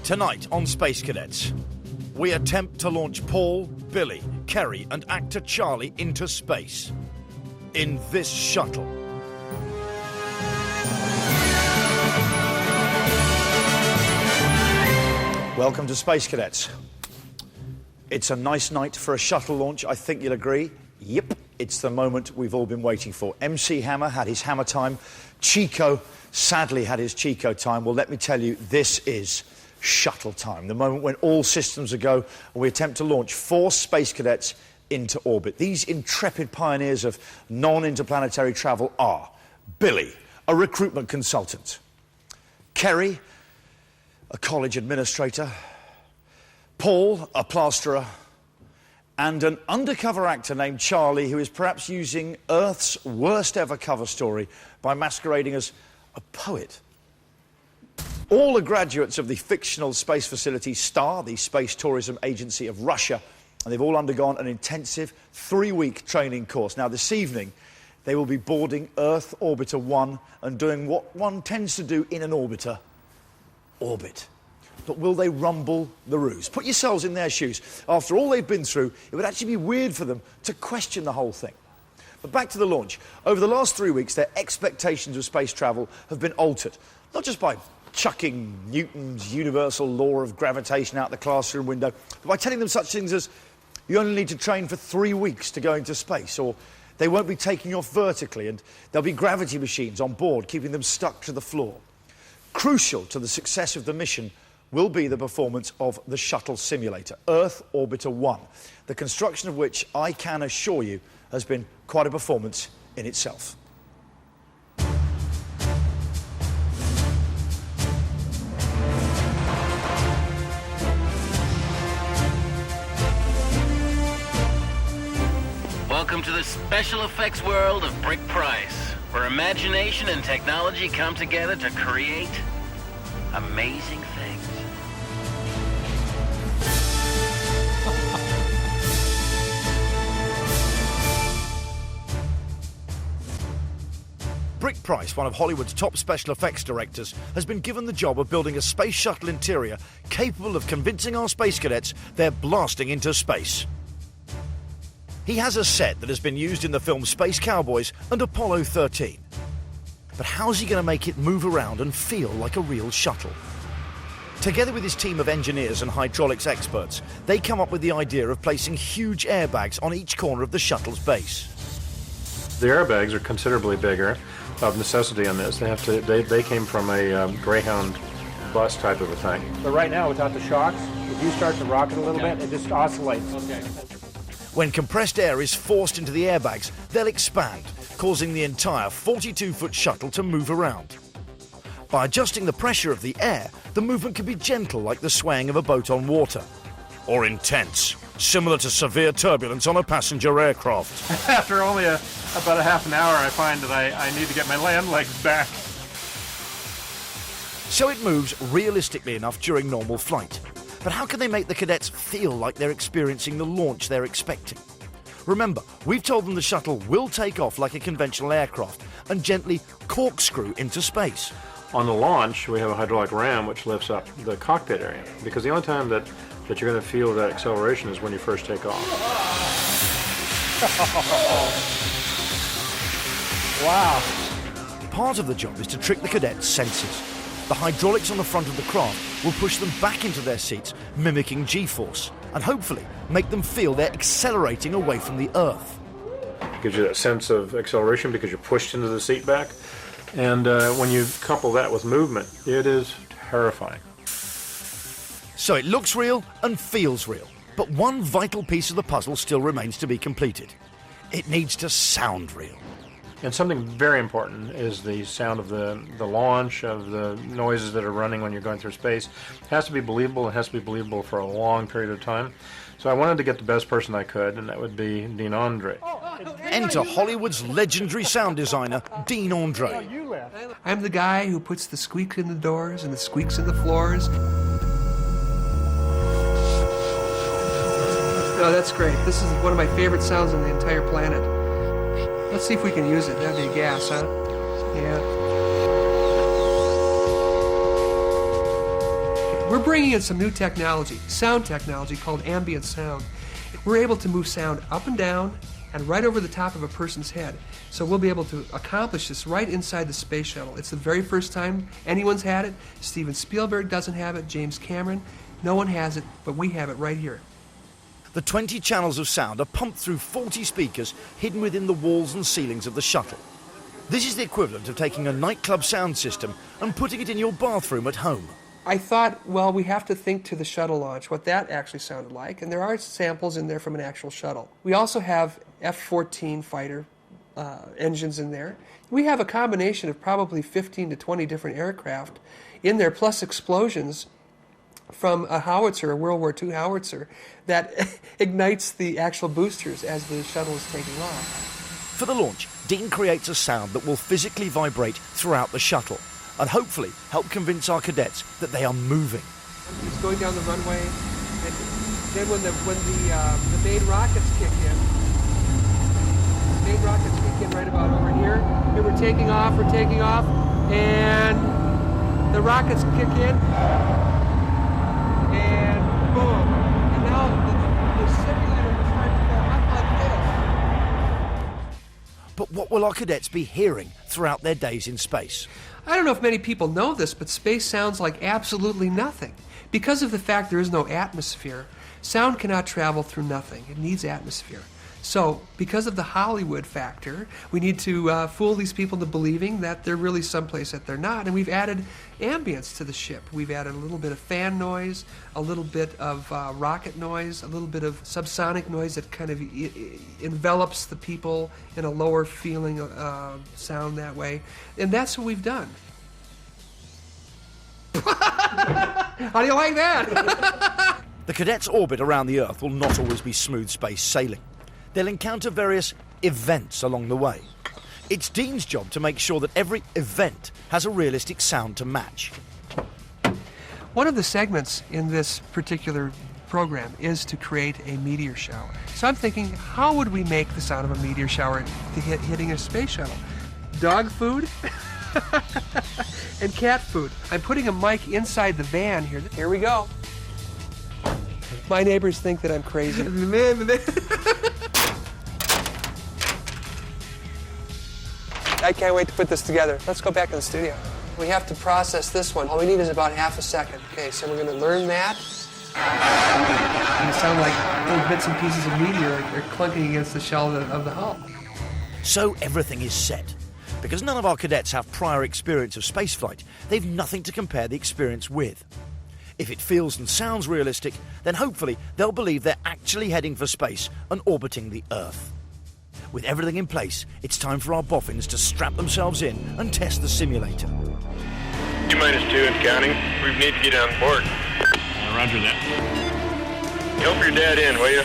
Tonight on Space Cadets, we attempt to launch Paul, Billy, Kerry and actor Charlie into space in this shuttle. Welcome to Space Cadets. It's a nice night for a shuttle launch, I think you'll agree. Yep, it's the moment we've all been waiting for. MC Hammer had his hammer time. Chico sadly had his Chico time. Well, let me tell you, this is shuttle time, the moment when all systems are go and we attempt to launch 4 space cadets into orbit. These intrepid pioneers of non-interplanetary travel are Billy, a recruitment consultant, Kerry, a college administrator, Paul, a plasterer, and an undercover actor named Charlie, who is perhaps using Earth's worst ever cover story by masquerading as a poet. All are graduates of the fictional space facility STAR, the space tourism agency of Russia, and they've all undergone an intensive 3-week training course. Now, this evening, they will be boarding Earth Orbiter 1 and doing what one tends to do in an orbiter, orbit. But will they rumble the ruse? Put yourselves in their shoes. After all they've been through, it would actually be weird for them to question the whole thing. But back to the launch. Over the last 3 weeks, their expectations of space travel have been altered, not just by chucking Newton's universal law of gravitation out the classroom window, but by telling them such things as, you only need to train for 3 weeks to go into space, or they won't be taking you off vertically, and there'll be gravity machines on board, keeping them stuck to the floor. Crucial to the success of the mission will be the performance of the shuttle simulator, Earth Orbiter 1, the construction of which, I can assure you, has been quite a performance in itself. Welcome to the special effects world of Brick Price, where imagination and technology come together to create amazing things. Brick Price, one of Hollywood's top special effects directors, has been given the job of building a space shuttle interior capable of convincing our space cadets they're blasting into space. He has a set that has been used in the films Space Cowboys and Apollo 13. But how's he going to make it move around and feel like a real shuttle? Together with his team of engineers and hydraulics experts, they come up with the idea of placing huge airbags on each corner of the shuttle's base. The airbags are considerably bigger, of necessity on this. They came from a Greyhound bus type of a thing. But right now, without the shocks, if you start to rock it a little bit, it just oscillates. Okay. When compressed air is forced into the airbags, they'll expand, causing the entire 42-foot shuttle to move around. By adjusting the pressure of the air, the movement can be gentle like the swaying of a boat on water, or intense, similar to severe turbulence on a passenger aircraft. After only about a half an hour, I find that I need to get my land legs back. So it moves realistically enough during normal flight. But how can they make the cadets feel like they're experiencing the launch they're expecting? Remember, we've told them the shuttle will take off like a conventional aircraft and gently corkscrew into space. On the launch, we have a hydraulic ram which lifts up the cockpit area, because the only time that you're going to feel that acceleration is when you first take off. Wow. Part of the job is to trick the cadets' senses. The hydraulics on the front of the craft will push them back into their seats, mimicking G-force, and hopefully make them feel they're accelerating away from the Earth. It gives you that sense of acceleration because you're pushed into the seat back. And when you couple that with movement, it is terrifying. So it looks real and feels real, but one vital piece of the puzzle still remains to be completed. It needs to sound real. And something very important is the sound of the launch, of the noises that are running when you're going through space. It has to be believable. It has to be believable for a long period of time. So I wanted to get the best person I could, and that would be Dean Andre. Enter Hollywood's legendary sound designer, Dean Andre. I'm the guy who puts the squeaks in the doors and the squeaks in the floors. Oh, that's great. This is one of my favorite sounds on the entire planet. Let's see if we can use it. That'd be a gas, huh? Yeah. We're bringing in some new technology, sound technology called ambient sound. We're able to move sound up and down and right over the top of a person's head. So we'll be able to accomplish this right inside the space shuttle. It's the very first time anyone's had it. Steven Spielberg doesn't have it, James Cameron. No one has it, but we have it right here. The 20 channels of sound are pumped through 40 speakers hidden within the walls and ceilings of the shuttle. This is the equivalent of taking a nightclub sound system and putting it in your bathroom at home. I thought, well, we have to think to the shuttle launch, what that actually sounded like, and there are samples in there from an actual shuttle. We also have F-14 fighter engines in there. We have a combination of probably 15 to 20 different aircraft in there, plus explosions from a howitzer, a World War II howitzer, that ignites the actual boosters as the shuttle is taking off. For the launch, Dean creates a sound that will physically vibrate throughout the shuttle and hopefully help convince our cadets that they are moving. It's going down the runway, and then when the main rockets kick in, right about over here, and we're taking off, and the rockets kick in, and boom, and now the simulator will start to go up like this. But what will our cadets be hearing throughout their days in space? I don't know if many people know this, but space sounds like absolutely nothing. Because of the fact there is no atmosphere, sound cannot travel through nothing. It needs atmosphere. So, because of the Hollywood factor, we need to fool these people into believing that they're really someplace that they're not, and we've added ambience to the ship. We've added a little bit of fan noise, a little bit of rocket noise, a little bit of subsonic noise that kind of envelops the people in a lower feeling sound that way, and that's what we've done. How do you like that? The cadets' orbit around the Earth will not always be smooth space sailing. They'll encounter various events along the way. It's Dean's job to make sure that every event has a realistic sound to match. One of the segments in this particular program is to create a meteor shower. So I'm thinking, how would we make the sound of a meteor shower hitting a space shuttle? Dog food and cat food. I'm putting a mic inside the van here. Here we go. My neighbors think that I'm crazy. I can't wait to put this together. Let's go back to the studio. We have to process this one. All we need is about half a second. Okay, so we're going to learn that. And it sound like little bits and pieces of meteor are clunking against the shell of the hull. So everything is set. Because none of our cadets have prior experience of spaceflight, they've nothing to compare the experience with. If it feels and sounds realistic, then hopefully they'll believe they're actually heading for space and orbiting the Earth. With everything in place, it's time for our boffins to strap themselves in and test the simulator. T-2 and counting. We need to get on board. Roger that. Help your dad in, will you?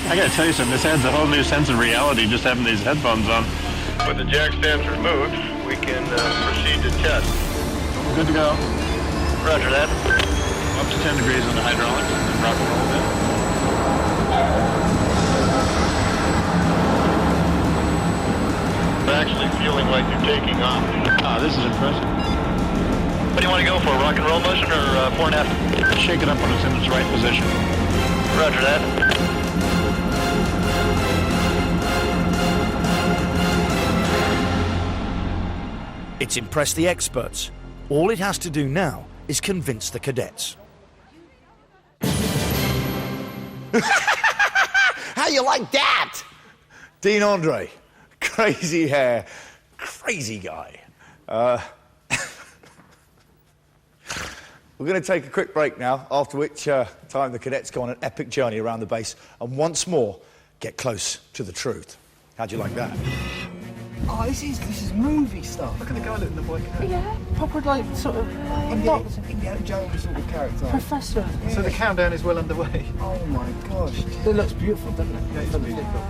I gotta tell you something, this adds a whole new sense of reality just having these headphones on. With the jack stands removed, we can proceed to test. We're good to go. Roger that. Up to 10 degrees on the hydraulics and then rock and roll a bit. I'm actually feeling like you're taking off. Ah, this is impressive. What do you want to go for, rock and roll motion or 4.5? Shake it up when it's in its right position. Roger that. It's impressed the experts. All it has to do now is convince the cadets. How you like that? Dean Andre, crazy hair, crazy guy. We're going to take a quick break now, after which time the cadets go on an epic journey around the base and once more get close to the truth. How'd you like that? Oh, this is movie stuff. Look at the guy looking the boy. Yeah. Proper, like, sort of... Indiana Jones sort of character. Professor. Yeah. So the countdown is well underway. Oh my gosh. It looks beautiful, doesn't it? Yeah, it's beautiful.